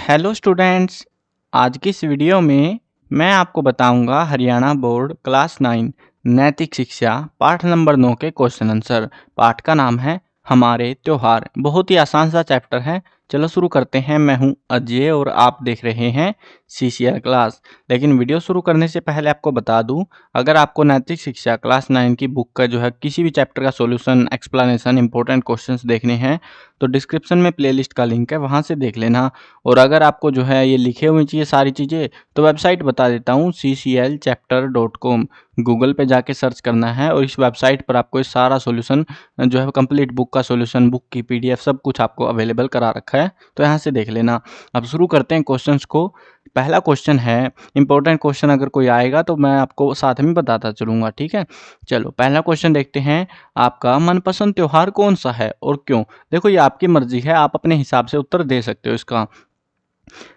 Hello students. आज की इस वीडियो में मैं आपको बताऊंगा हरियाणा बोर्ड क्लास 9 नैतिक शिक्षा पाठ नंबर 9 के क्वेश्चन आंसर। पाठ का नाम है हमारे त्योहार। बहुत ही आसान सा चैप्टर है। चलो शुरू करते हैं। मैं हूं अजय और आप देख रहे हैं CCR क्लास। लेकिन वीडियो शुरू करने से पहले आपको बता दूं, अगर आपको नैतिक शिक्षा क्लास 9 की बुक का जो है किसी भी चैप्टर का सॉल्यूशन, एक्सप्लेनेशन, इंपॉर्टेंट क्वेश्चंस देखने हैं तो डिस्क्रिप्शन में प्लेलिस्ट का लिंक है, वहां से देख लेना। और अगर आपको जो है ये लिखे हुए चाहिए सारी चीज़ें तो वेबसाइट बता देता हूँ cclchapter.com। गूगल पे जाके सर्च करना है और इस वेबसाइट पर आपको ये सारा सॉल्यूशन जो है कंप्लीट बुक का सॉल्यूशन, बुक की PDF सब कुछ आपको अवेलेबल करा रखा है, तो यहाँ से देख लेना। अब शुरू करते हैं क्वेश्चंस को। पहला क्वेश्चन है, इंपॉर्टेंट क्वेश्चन अगर कोई आएगा तो मैं आपको साथ में बताता चलूँगा, ठीक है। चलो पहला क्वेश्चन देखते हैं। आपका मनपसंद त्योहार कौन सा है और क्यों? देखो ये आपकी मर्जी है, आप अपने हिसाब से उत्तर दे सकते हो इसका।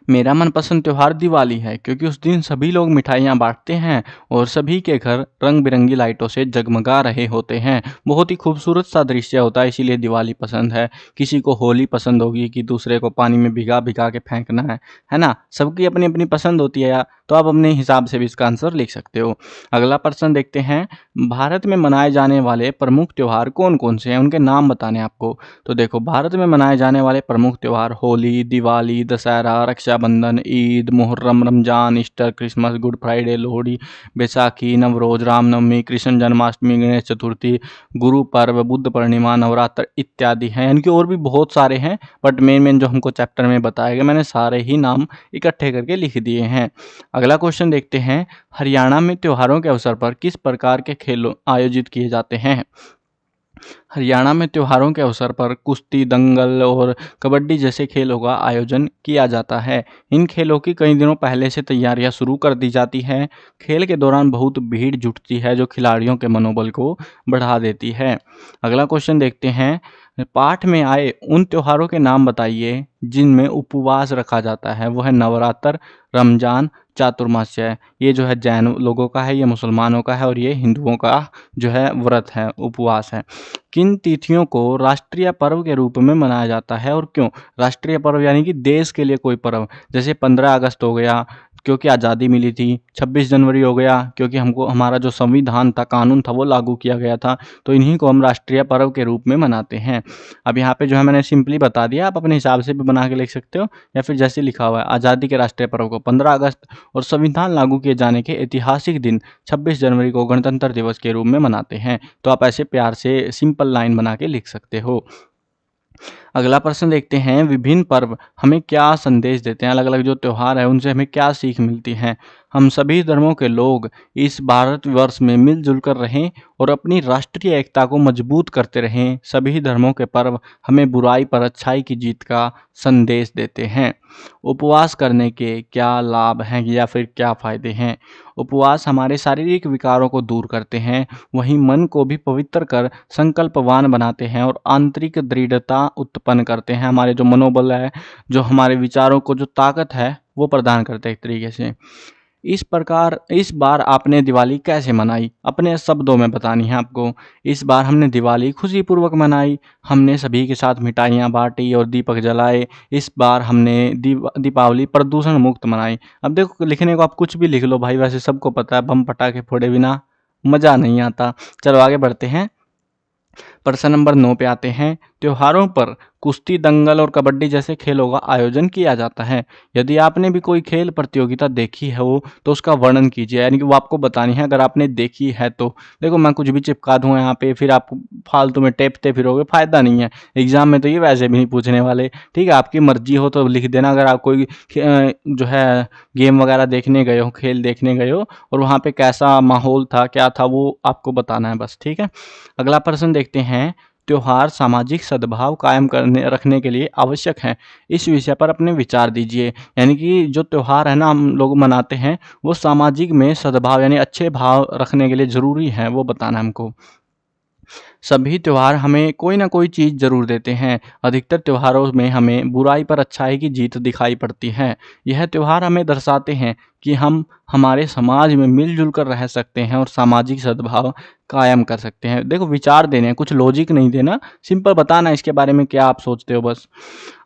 मेरा मनपसंद त्योहार दिवाली है क्योंकि उस दिन सभी लोग मिठाइयाँ बांटते हैं और सभी के घर रंग बिरंगी लाइटों से जगमगा रहे होते हैं। बहुत ही खूबसूरत सा दृश्य होता है, इसीलिए दिवाली पसंद है। किसी को होली पसंद होगी कि दूसरे को पानी में भिगा भिगा के फेंकना है ना। सबकी अपनी अपनी पसंद होती है, तो आप अपने हिसाब से भी इसका आंसर लिख सकते हो। अगला प्रश्न देखते हैं। भारत में मनाए जाने वाले प्रमुख त्योहार कौन कौन से हैं, उनके नाम बताने आपको। तो देखो भारत में मनाए जाने वाले प्रमुख त्योहार Holi, Diwali, Dussehra, Rakshabandhan, Eid, Muharram, Ramzan, Easter, Christmas, Good Friday, Lohri, Baisakhi, Navroz, Ramnavami, Krishna Janmashtami, Ganesh Chaturthi, Guru Parv, Buddha Purnima, Navratra इत्यादि हैं। यानी कि और भी बहुत सारे हैं, बट मेन जो हमको चैप्टर में बताए गए मैंने सारे ही नाम इकट्ठे करके लिख दिए हैं। अगला क्वेश्चन देखते हैं। हरियाणा में त्योहारों के अवसर पर किस प्रकार के खेल आयोजित किए जाते हैं? हरियाणा में त्योहारों के अवसर पर कुश्ती, दंगल और कबड्डी जैसे खेलों का आयोजन किया जाता है। इन खेलों की कई दिनों पहले से तैयारियां शुरू कर दी जाती हैं। खेल के दौरान बहुत भीड़ जुटती है जो खिलाड़ियों के मनोबल को बढ़ा देती है। अगला क्वेश्चन देखते हैं। पाठ में आए उन त्योहारों के नाम बताइए जिनमें उपवास रखा जाता है। वो है नवरात्र, रमजान, चातुर्मास्य। ये जो है जैन लोगों का है, ये मुसलमानों का है और ये हिंदुओं का जो है व्रत है, उपवास है। किन तिथियों को राष्ट्रीय पर्व के रूप में मनाया जाता है और क्यों? राष्ट्रीय पर्व यानी कि देश के लिए कोई पर्व, जैसे 15 अगस्त हो गया क्योंकि आज़ादी मिली थी, 26 जनवरी हो गया क्योंकि हमको हमारा जो संविधान था, कानून था वो लागू किया गया था, तो इन्हीं को हम राष्ट्रीय पर्व के रूप में मनाते हैं। अब यहाँ पे जो है मैंने सिंपली बता दिया, आप अपने हिसाब से भी बना के लिख सकते हो या फिर जैसे लिखा हुआ है। आज़ादी के राष्ट्रीय पर्व को 15 अगस्त और संविधान लागू किए जाने के ऐतिहासिक दिन 26 जनवरी को गणतंत्र दिवस के रूप में मनाते हैं। तो आप ऐसे प्यार से सिंपल लाइन बना के लिख सकते हो। अगला प्रश्न देखते हैं। विभिन्न पर्व हमें क्या संदेश देते हैं? अलग अलग जो त्योहार है उनसे हमें क्या सीख मिलती है? हम सभी धर्मों के लोग इस भारतवर्ष में मिलजुल कर रहें और अपनी राष्ट्रीय एकता को मजबूत करते रहें। सभी धर्मों के पर्व हमें बुराई पर अच्छाई की जीत का संदेश देते हैं। उपवास करने के क्या लाभ हैं या फिर क्या फायदे हैं? उपवास हमारे शारीरिक विकारों को दूर करते हैं, वहीं मन को भी पवित्र कर संकल्पवान बनाते हैं और आंतरिक दृढ़ता उत्पन्न करते हैं। हमारे जो मनोबल है, जो हमारे विचारों को जो ताकत है वो प्रदान करते हैं एक तरीके से। इस बार आपने दिवाली कैसे मनाई? अपने शब्दों में बतानी है आपको। इस बार हमने दिवाली खुशीपूर्वक मनाई। हमने सभी के साथ मिठाइयाँ बांटी और दीपक जलाए। इस बार हमने दीपावली प्रदूषण मुक्त मनाई। अब देखो लिखने को आप कुछ भी लिख लो भाई, वैसे सबको पता है बम पटाखे फोड़े बिना मज़ा नहीं आता। चलो आगे बढ़ते हैं। प्रश्न नंबर 9 पे आते हैं। त्योहारों पर कुश्ती, दंगल और कबड्डी जैसे खेलों का आयोजन किया जाता है। यदि आपने भी कोई खेल प्रतियोगिता देखी है हो तो उसका वर्णन कीजिए, यानी कि वो आपको बतानी है अगर आपने देखी है तो। देखो मैं कुछ भी चिपका दूंगा यहाँ पे, फिर आप फालतू में टेपते फिरोगे, फायदा नहीं है। एग्जाम में तो ये वैसे भी नहीं पूछने वाले, ठीक है। आपकी मर्जी हो तो लिख देना। अगर आप कोई जो है गेम वगैरह देखने गए हो, खेल देखने गए हो और वहाँ पे कैसा माहौल था, क्या था, वो आपको बताना है बस, ठीक है। अगला प्रश्न देखते हैं। त्योहार सामाजिक सद्भाव कायम करने रखने के लिए आवश्यक हैं। इस विषय पर अपने विचार दीजिए। यानी कि जो त्योहार है ना हम लोग मनाते हैं वो सामाजिक में सद्भाव यानी अच्छे भाव रखने के लिए ज़रूरी है, वो बताना है हमको। सभी त्योहार हमें कोई ना कोई चीज़ ज़रूर देते हैं। अधिकतर त्योहारों में हमें बुराई पर अच्छाई की जीत दिखाई पड़ती है। यह त्योहार हमें दर्शाते हैं कि हम हमारे समाज में मिलजुल कर रह सकते हैं और सामाजिक सद्भाव कायम कर सकते हैं। देखो विचार देने हैं, कुछ लॉजिक नहीं देना, सिंपल बताना इसके बारे में क्या आप सोचते हो बस।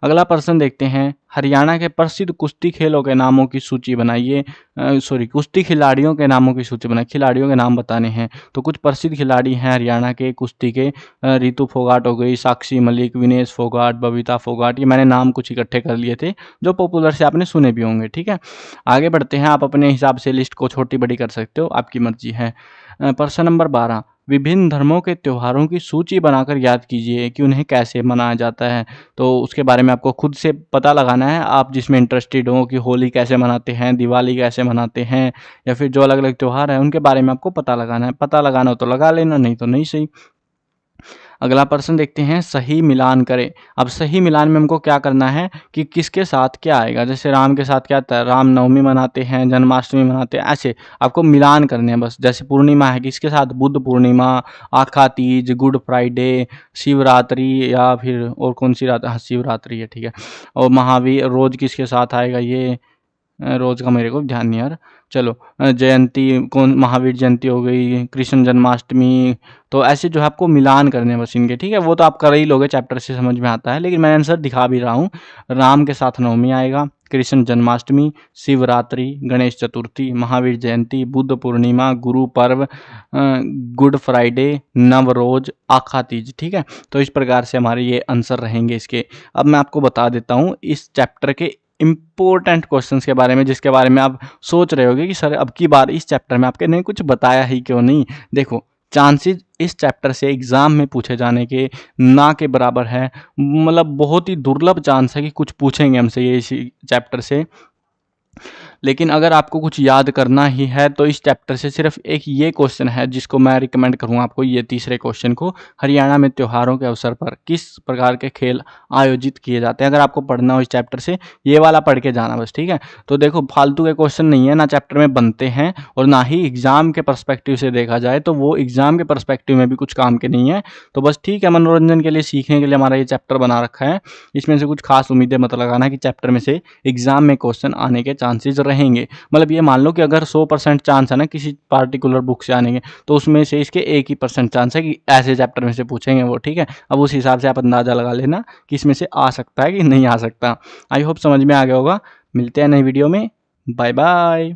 अगला प्रश्न देखते हैं, हरियाणा के प्रसिद्ध कुश्ती खेलों के नामों की सूची बनाइए। कुश्ती खिलाड़ियों के नामों की सूची बनाइए। खिलाड़ियों के नाम बताने हैं। तो कुछ प्रसिद्ध खिलाड़ी हैं हरियाणा के कुश्ती के, रितु फोगाट हो गई, साक्षी मलिक, विनेश फोगाट, बबीता फोगाट। ये मैंने नाम कुछ इकट्ठे कर लिए थे जो पॉपुलर से आपने सुने भी होंगे। ठीक है, आगे बढ़ते हैं। आप अपने हिसाब से लिस्ट को छोटी बड़ी कर सकते हो, आपकी मर्जी है। प्रश्न नंबर 12, विभिन्न धर्मों के त्योहारों की सूची बनाकर याद कीजिए कि उन्हें कैसे मनाया जाता है। तो उसके बारे में आपको खुद से पता लगाना है, आप जिसमें इंटरेस्टेड हो कि होली कैसे मनाते हैं, दिवाली कैसे मनाते हैं, या फिर जो अलग अलग त्योहार हैं उनके बारे में आपको पता लगाना है। पता लगाना हो तो लगा लेना, नहीं तो नहीं सही। अगला प्रश्न देखते हैं, सही मिलान करें। अब सही मिलान में हमको क्या करना है कि किसके साथ क्या आएगा। जैसे राम के साथ क्या आता है, राम नवमी मनाते हैं, जन्माष्टमी मनाते हैं, ऐसे आपको मिलान करने हैं बस। जैसे पूर्णिमा है, किसके साथ, बुद्ध पूर्णिमा, आखा तीज, गुड फ्राइडे, शिवरात्रि, या फिर और कौन सी रात, हाँ शिवरात्रि है, ठीक है। और महावीर रोज किसके साथ आएगा, ये रोज का मेरे को ध्यान नहीं यार। चलो जयंती कौन, महावीर जयंती हो गई, कृष्ण जन्माष्टमी। तो ऐसे जो है आपको मिलान करने हैं बस इनके, ठीक है। वो तो आप कर ही लोगे, चैप्टर से समझ में आता है, लेकिन मैं आंसर दिखा भी रहा हूँ। राम के साथ नवमी आएगा, कृष्ण जन्माष्टमी, शिवरात्रि, गणेश चतुर्थी, महावीर जयंती, बुद्ध पूर्णिमा, गुरु पर्व, गुड फ्राइडे, नवरोज, आखा तीज। ठीक है, तो इस प्रकार से हमारे ये आंसर रहेंगे इसके। अब मैं आपको बता देता हूँ इस चैप्टर के इम्पोर्टेंट क्वेश्चंस के बारे में, जिसके बारे में आप सोच रहे होगे कि सर अब की बार इस चैप्टर में आपके ने कुछ बताया ही क्यों नहीं। देखो चांसेस इस चैप्टर से एग्जाम में पूछे जाने के ना के बराबर है। मतलब बहुत ही दुर्लभ चांस है कि कुछ पूछेंगे हमसे ये इसी चैप्टर से। लेकिन अगर आपको कुछ याद करना ही है तो इस चैप्टर से सिर्फ एक ये क्वेश्चन है जिसको मैं रिकमेंड करूँगा आपको, ये तीसरे क्वेश्चन को, हरियाणा में त्योहारों के अवसर पर किस प्रकार के खेल आयोजित किए जाते हैं। अगर आपको पढ़ना हो इस चैप्टर से, ये वाला पढ़ के जाना बस, ठीक है। तो देखो फालतू के क्वेश्चन नहीं है, ना चैप्टर में बनते हैं और ना ही एग्जाम के पर्सपेक्टिव से देखा जाए तो वो एग्जाम के पर्सपेक्टिव में भी कुछ काम के नहीं है। तो बस ठीक है, मनोरंजन के लिए, सीखने के लिए हमारा ये चैप्टर बना रखा है। इसमें से कुछ खास उम्मीदें मत लगाना कि चैप्टर में से एग्जाम में क्वेश्चन आने के चांसेस रहेंगे। मतलब ये मान लो कि अगर 100% चांस है ना किसी पार्टिकुलर बुक से आने के, तो उसमें से इसके 1% चांस है कि ऐसे चैप्टर में से पूछेंगे वो, ठीक है। अब उस हिसाब से आप अंदाजा लगा लेना कि इसमें से आ सकता है कि नहीं आ सकता। आई होप समझ में आ गया होगा। मिलते हैं नई वीडियो में, बाय बाय।